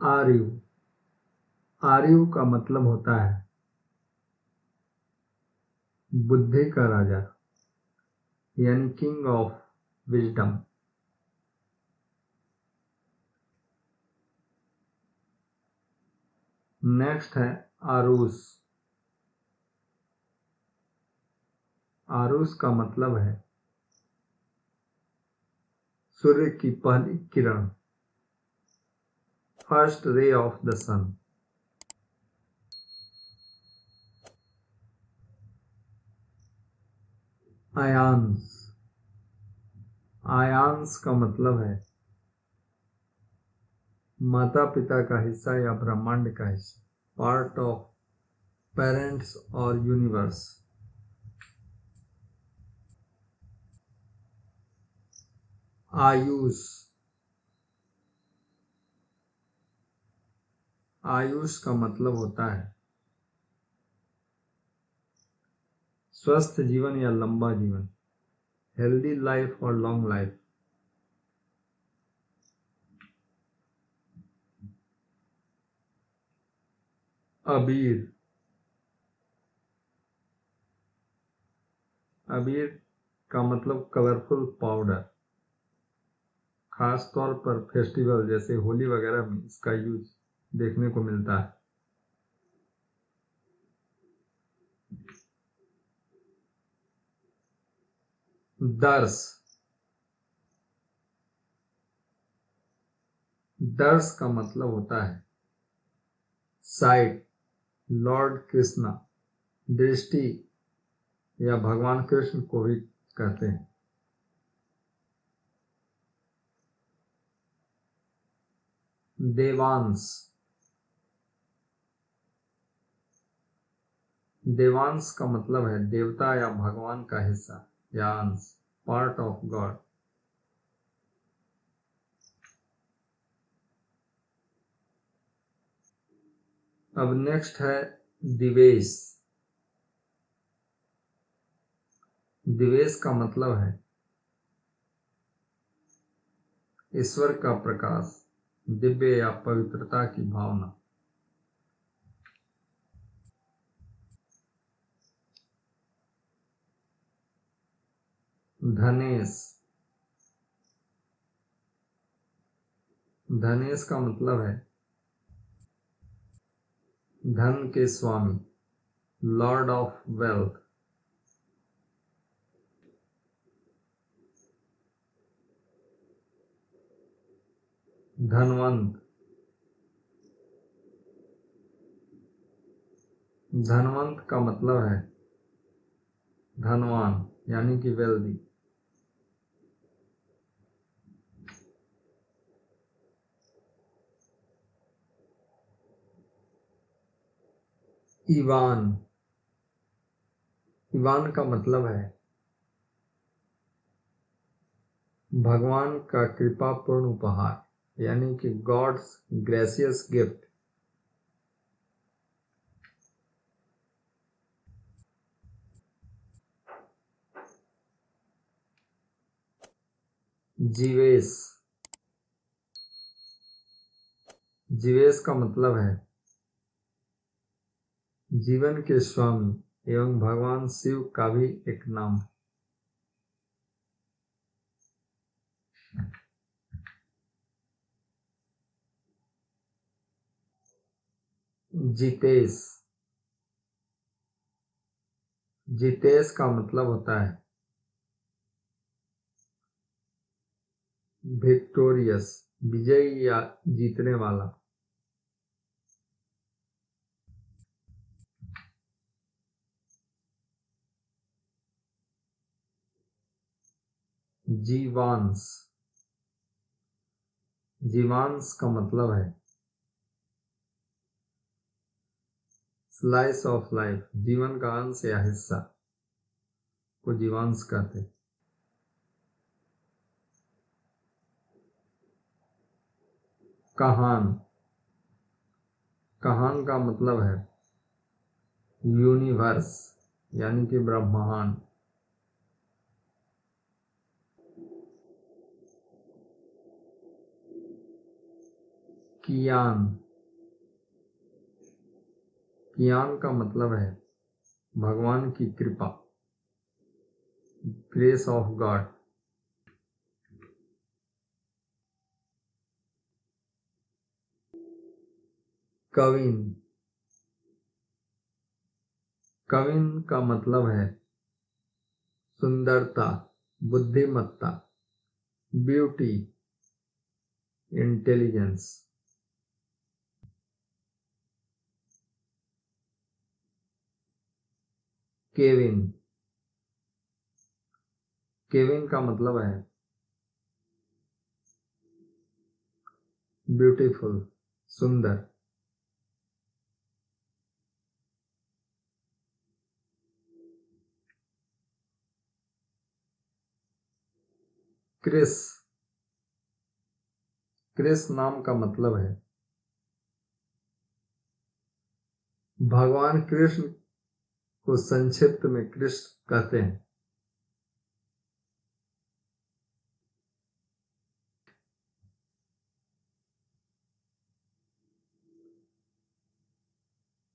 आर्यु। आर्यु का मतलब होता है बुद्धि का राजा, यानी किंग ऑफ विजडम। नेक्स्ट है आरुस। आरुस का मतलब है सूर्य की पहली किरण, फर्स्ट रे ऑफ द सन। आयांस। आयांस का मतलब है माता पिता का हिस्सा या ब्रह्मांड का हिस्सा, पार्ट ऑफ पेरेंट्स और यूनिवर्स। आयुष। आयुष का मतलब होता है स्वस्थ जीवन या लंबा जीवन, हेल्दी लाइफ और लॉन्ग लाइफ। अबीर। अबीर का मतलब कलरफुल पाउडर, खास तौर पर फेस्टिवल जैसे होली वगैरह में इसका यूज देखने को मिलता है। दर्श। दर्श का मतलब होता है साइट, लॉर्ड कृष्णा, दृष्टि या भगवान कृष्ण को भी कहते हैं। देवांश। देवांश का मतलब है देवता या भगवान का हिस्सा या अंश, पार्ट ऑफ गॉड। अब नेक्स्ट है दिवेश। दिवेश का मतलब है ईश्वर का प्रकाश, दिव्य या पवित्रता की भावना। धनेश। धनेश का मतलब है धन के स्वामी, lord of wealth. Dhanvant. Dhanvant का मतलब है धनवान, यानी कि वेल्दी। ईवान। ईवान का मतलब है भगवान का कृपापूर्ण उपहार, यानी कि God's gracious gift. Jeevesh. Jeevesh का मतलब है जीवन के स्वामी एवं भगवान शिव का भी एक नाम है। जितेश। जितेश का मतलब होता है विक्टोरियस, विजयी या जीतने वाला। जीवांश। जीवांश का मतलब है स्लाइस ऑफ लाइफ, जीवन का अंश या हिस्सा को जीवांश कहते हैं। कहान। कहान का मतलब है यूनिवर्स, यानी कि ब्रह्मांड। कियान। कियान का मतलब है भगवान की कृपा, grace of God. Kavin. Kavin का मतलब है सुंदरता, बुद्धिमत्ता, ब्यूटी, इंटेलिजेंस। केविन। केविन का मतलब है ब्यूटीफुल, सुंदर। क्रिस। क्रिस नाम का मतलब है भगवान कृष्ण को संक्षिप्त में कृष्ण कहते हैं।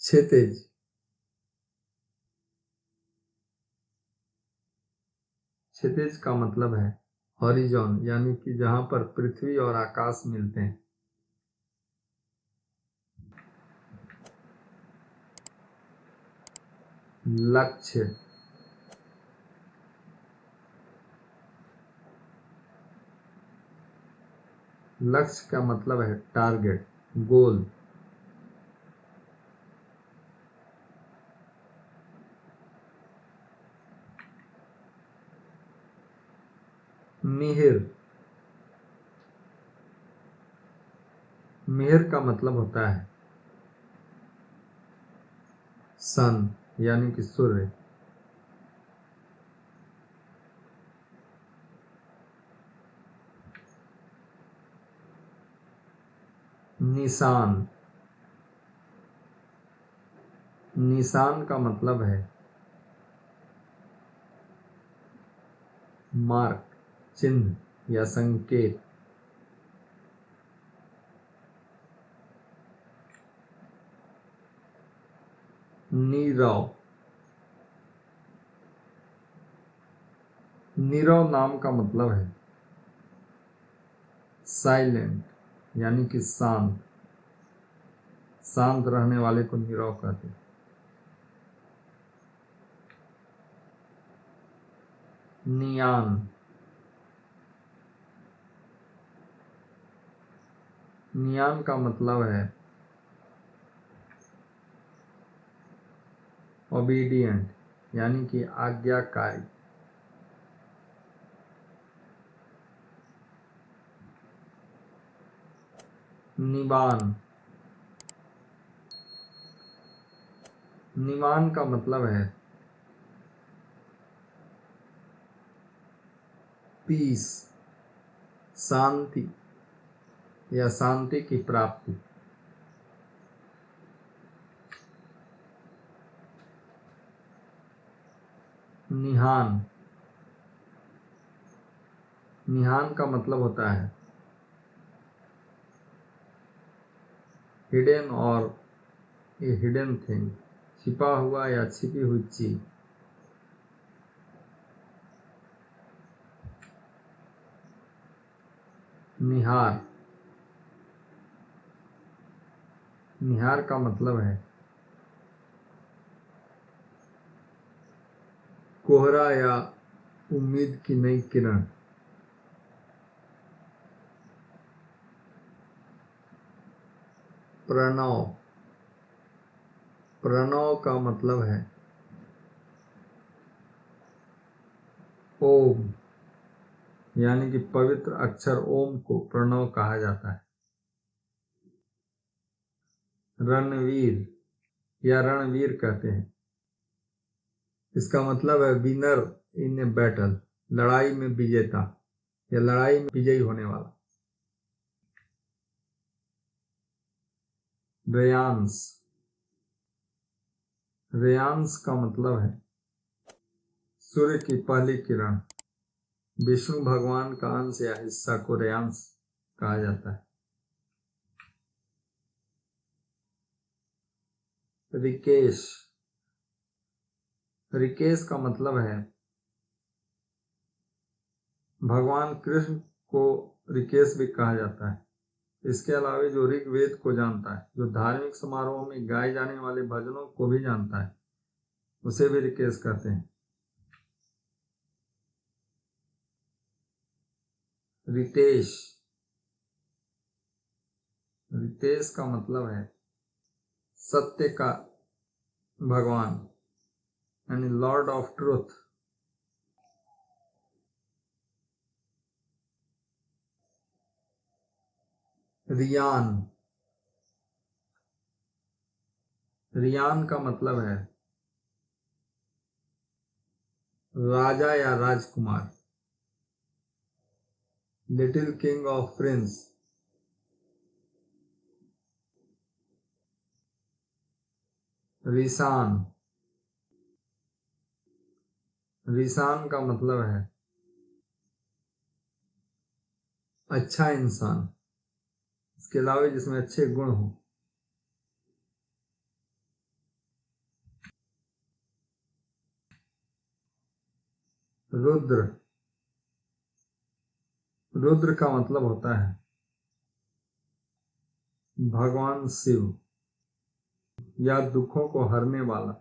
क्षितिज। क्षितिज का मतलब है हॉरिजॉन, यानी कि जहां पर पृथ्वी और आकाश मिलते हैं। लक्ष्य। लक्ष्य का मतलब है टारगेट, गोल। मिहिर। मिहिर का मतलब होता है सन, यानी कि सूर्य। निशान। निशान का मतलब है मार्क, चिन्ह या संकेत। नीरव। नीरव नाम का मतलब है साइलेंट, यानी कि शांत। शांत रहने वाले को नीरव कहते हैं। नियान। नियान का मतलब है ओबीडियंट, यानी कि आज्ञाकारी। निबान। निबान का मतलब है पीस, शांति या शांति की प्राप्ति। निहान। निहान का मतलब होता है हिडन और ए हिडन थिंग, छिपा हुआ या छिपी हुई चीज। निहार। निहार का मतलब है कोहरा या उम्मीद की नई किरण। प्रणव। प्रणव का मतलब है ओम, यानी कि पवित्र अक्षर ओम को प्रणव कहा जाता है। रणवीर या रणवीर कहते हैं। इसका मतलब है विनर इन ए बैटल, लड़ाई में विजेता या लड़ाई में विजयी होने वाला। रेयांश। रेयांश का मतलब है सूर्य की पहली किरण। विष्णु भगवान का अंश या हिस्सा को रेयांश कहा जाता है। ऋकेश, ऋकेश का मतलब है भगवान कृष्ण को ऋकेश भी कहा जाता है। इसके अलावा जो ऋग्वेद को जानता है, जो धार्मिक समारोह में गाए जाने वाले भजनों को भी जानता है, उसे भी ऋकेश कहते हैं। रितेश, रितेश का मतलब है सत्य का भगवान, यानी lord of truth. Riyan, Riyan का मतलब है राजा या राजकुमार, little king of prince. Risan, Risan का मतलब है अच्छा इंसान, इसके अलावा जिसमें अच्छे गुण हो। रुद्र, रुद्र का मतलब होता है भगवान शिव या दुखों को हरने वाला।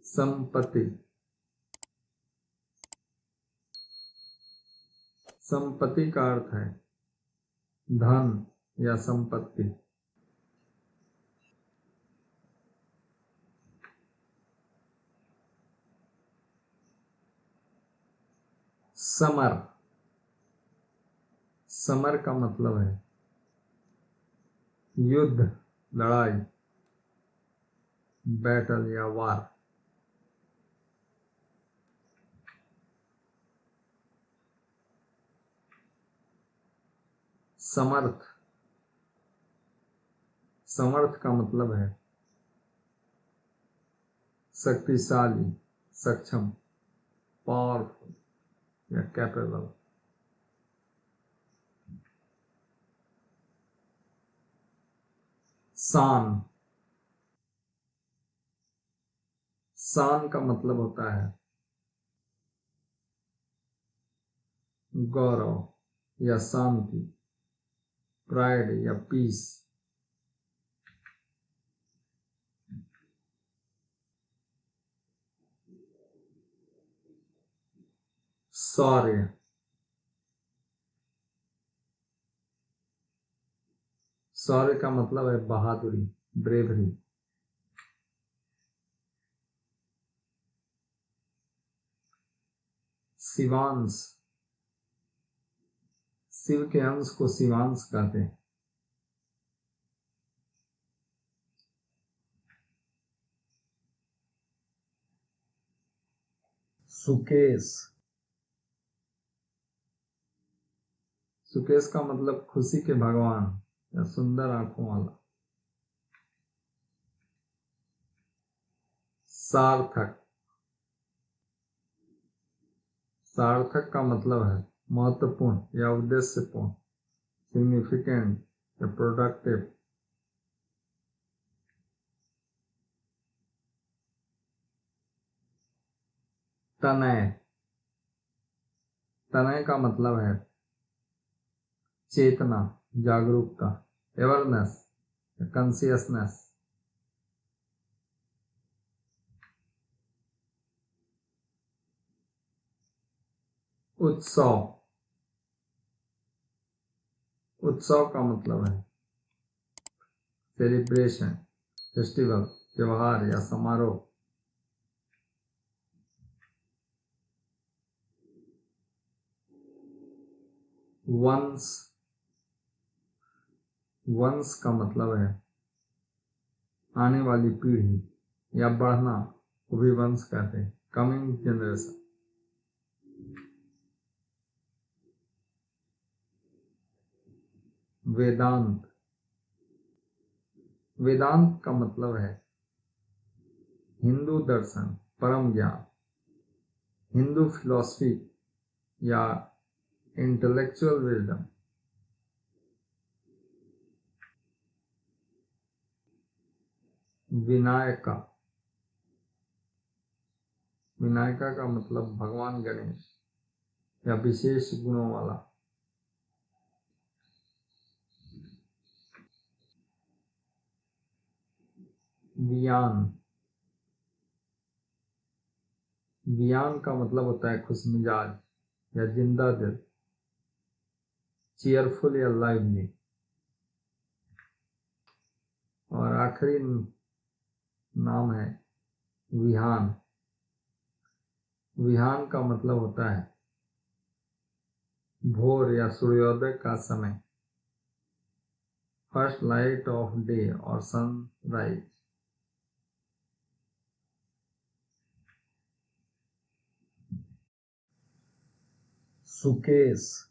संपत्ति, संपत्ति का अर्थ है धन या संपत्ति। समर, समर का मतलब है युद्ध, लड़ाई, बैटल या वार। समर्थ, समर्थ का मतलब है शक्तिशाली, सक्षम, पावरफुल या कैपेबल। शान, शान का मतलब होता है गौरव या शांति, प्राइड या पीस। शौर्य, शौर्य का मतलब है बहादुरी, ब्रेवरी। शिवांश, शिव के अंश को शिवांश कहते हैं। सुकेश, सुकेश का मतलब खुशी के भगवान या सुंदर आंखों वाला। सार्थक, सार्थक का मतलब है महत्वपूर्ण या उद्देश्यपूर्ण, सिग्निफिकेंट या प्रोडक्टिव। तनय, तनय का मतलब है चेतना, जागरूकता, अवेयरनेस, कॉन्शियसनेस। उत्सव, उत्सव का मतलब है सेलिब्रेशन, फेस्टिवल, त्योहार या समारोह। वंश, वंश का मतलब है आने वाली पीढ़ी या बढ़ना को भी वंश कहते हैं, कमिंग जनरेशन। वेदांत, वेदांत का मतलब है हिंदू दर्शन, परम ज्ञान, हिंदू फिलॉसफी या इंटेलेक्चुअल विजडम। विनायका, विनायका का मतलब भगवान गणेश या विशेष गुणों वाला। वियान, वियान का मतलब होता है खुशमिजाज या जिंदा दिल, चीयरफुल या लाइवली। और आखिरी नाम है विहान। विहान का मतलब होता है भोर या सूर्योदय का समय, फर्स्ट लाइट ऑफ डे और सनराइज। सुकेश,